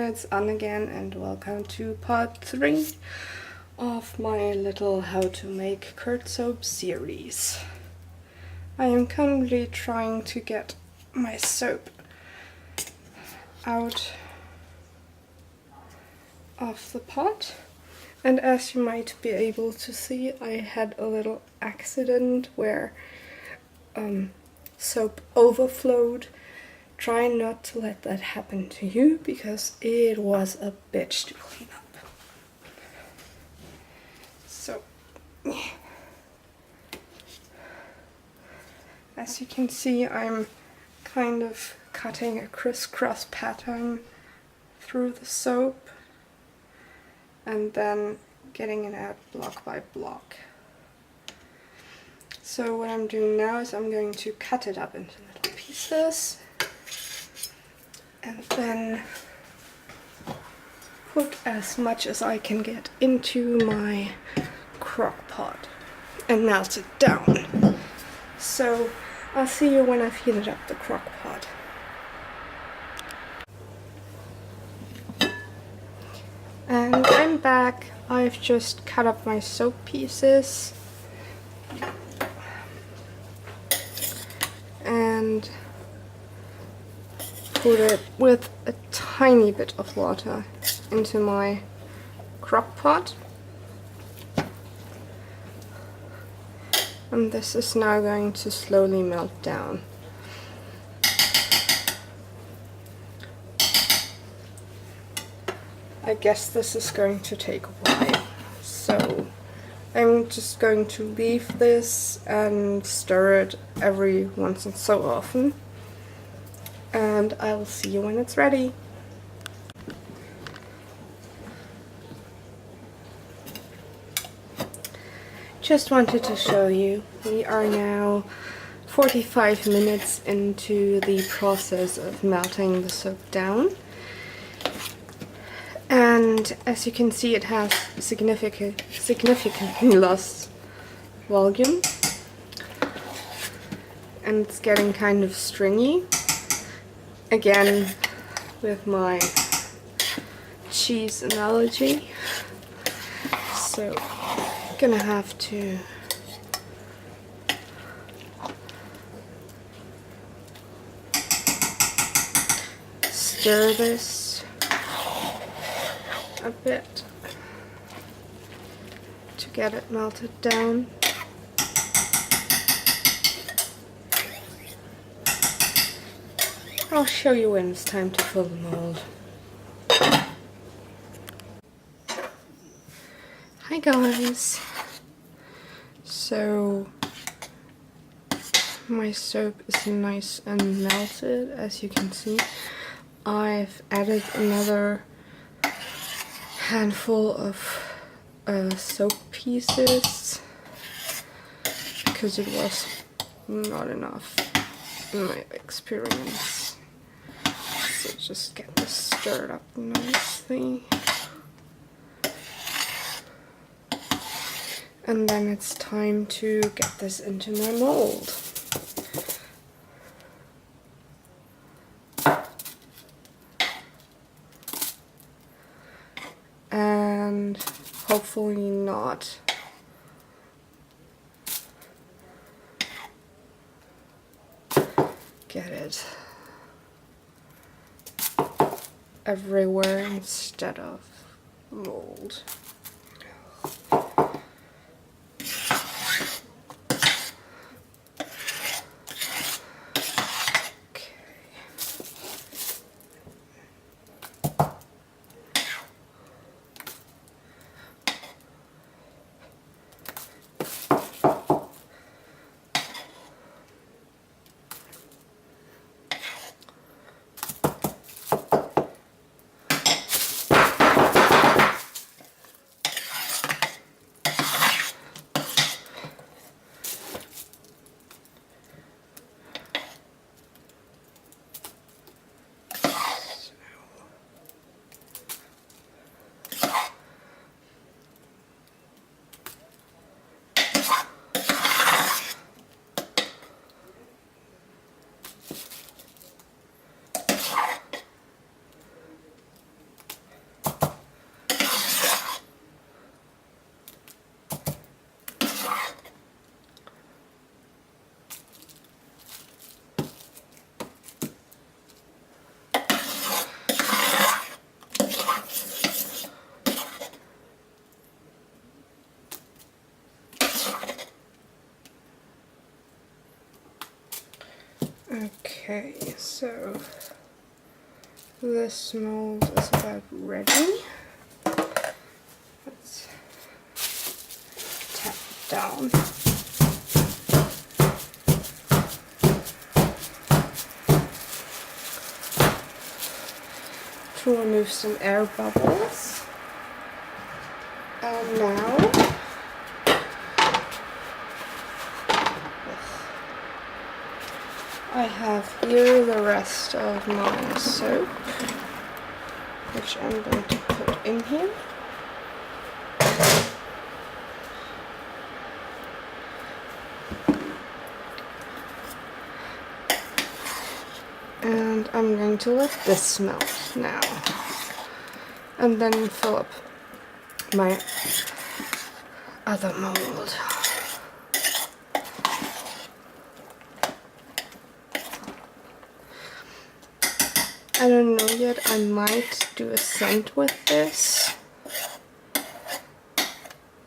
it's Anne again, and welcome to part 3 of my little how to make curd soap series. I am currently trying to get my soap out of the pot, and as you might be able to see, I had a little accident where soap overflowed. Try not to let that happen to you, because it was a bitch to clean up. So, as you can see, I'm kind of cutting a crisscross pattern through the soap and then getting it out block by block. So what I'm doing now is I'm going to cut it up into little pieces and then put as much as I can get into my crock pot and melt it down. So I'll see you when I've heated up the crock pot. And I'm back. I've just cut up my soap pieces and put it with a tiny bit of water into my crock pot. And this is now going to slowly melt down. I guess this is going to take a while, so I'm just going to leave this and stir it every once in so often, and I'll see you when it's ready. Just wanted to show you, we are now 45 minutes into the process of melting the soap down. And as you can see, it has significantly lost volume, and it's getting kind of stringy. Again, with my cheese analogy, so I'm gonna have to stir this a bit to get it melted down. I'll show you when it's time to fill the mold. Hi guys! So my soap is nice and melted, as you can see. I've added another handful of soap pieces because it was not enough in my experience. So just get this stirred up nicely, and then it's time to get this into my mold. And hopefully not get it everywhere instead of mold. Okay, so this mold is about ready. Let's tap it down. To remove some air bubbles. And now I have here the rest of my soap, which I'm going to put in here. And I'm going to let this melt now. And then fill up my other mold. I don't know yet, I might do a scent with this,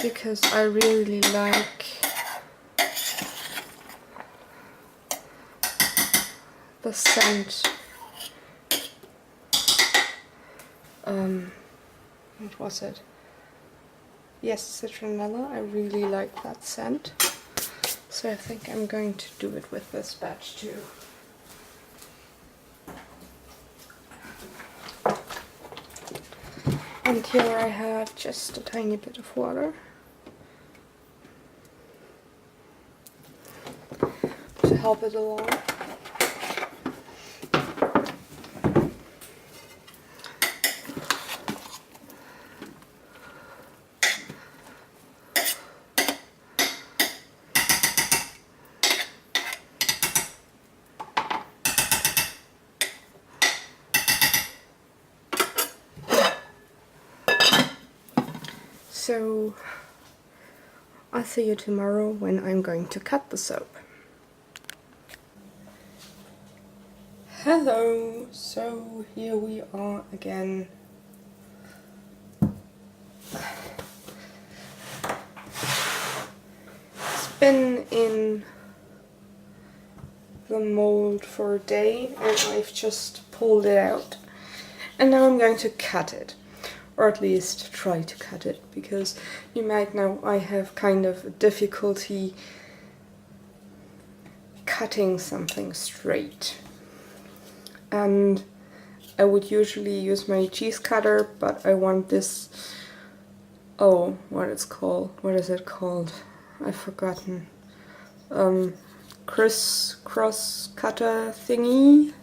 because I really like the scent. What was it? Yes, citronella. I really like that scent. So I think I'm going to do it with this batch too. And here I have just a tiny bit of water to help it along. So I'll see you tomorrow when I'm going to cut the soap. Hello, so here we are again. It's been in the mold for a day and I've just pulled it out. And now I'm going to cut it. Or at least try to cut it, because you might know I have kind of a difficulty cutting something straight. And I would usually use my cheese cutter, but I want this, oh, what is it called? I've forgotten. Criss-cross cutter thingy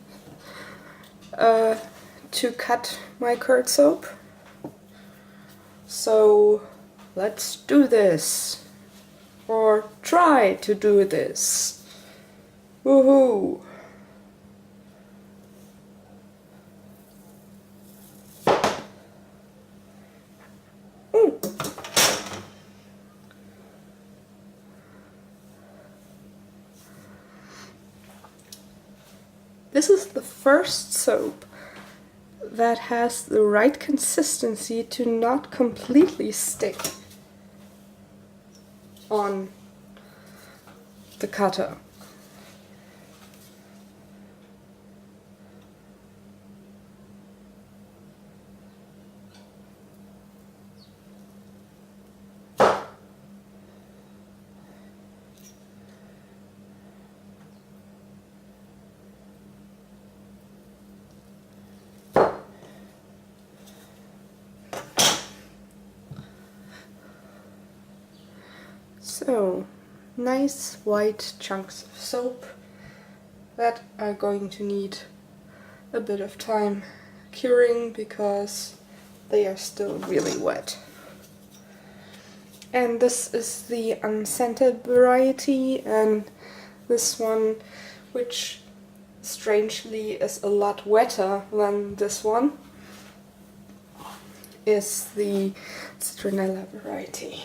to cut my curd soap. So let's do this, or try to do this. Woohoo! This is the first soap that has the right consistency to not completely stick on the cutter. So, nice white chunks of soap that are going to need a bit of time curing because they are still really wet. And this is the unscented variety, and this one, which strangely is a lot wetter than this one, is the citronella variety.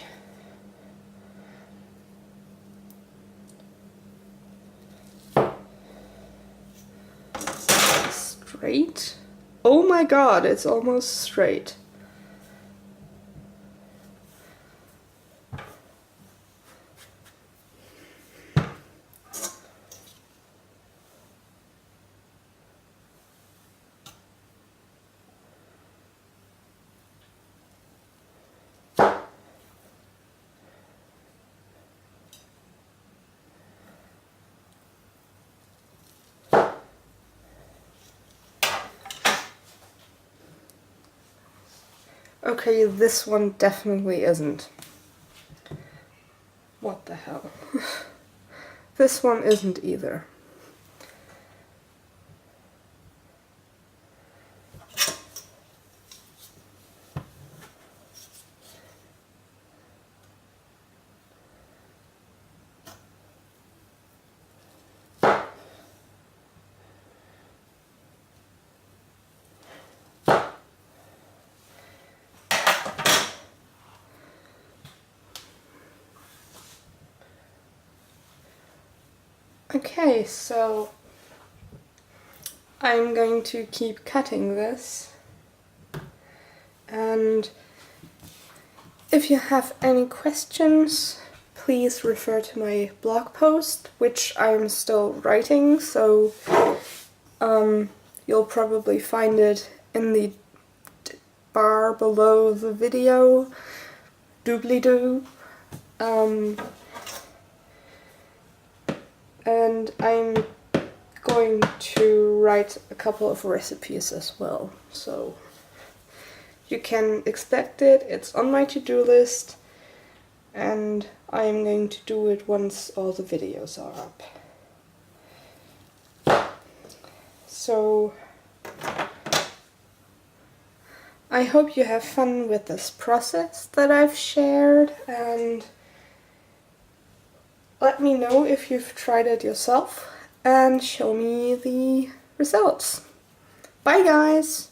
Straight. Oh my god, it's almost straight. Okay, this one definitely isn't. What the hell? This one isn't either. Okay, so I'm going to keep cutting this, and if you have any questions, please refer to my blog post, which I'm still writing, so you'll probably find it in the bar below the video, doobly-doo. And I'm going to write a couple of recipes as well, so you can expect it. It's on my to-do list, and I'm going to do it once all the videos are up. So I hope you have fun with this process that I've shared, and let me know if you've tried it yourself and show me the results. Bye guys!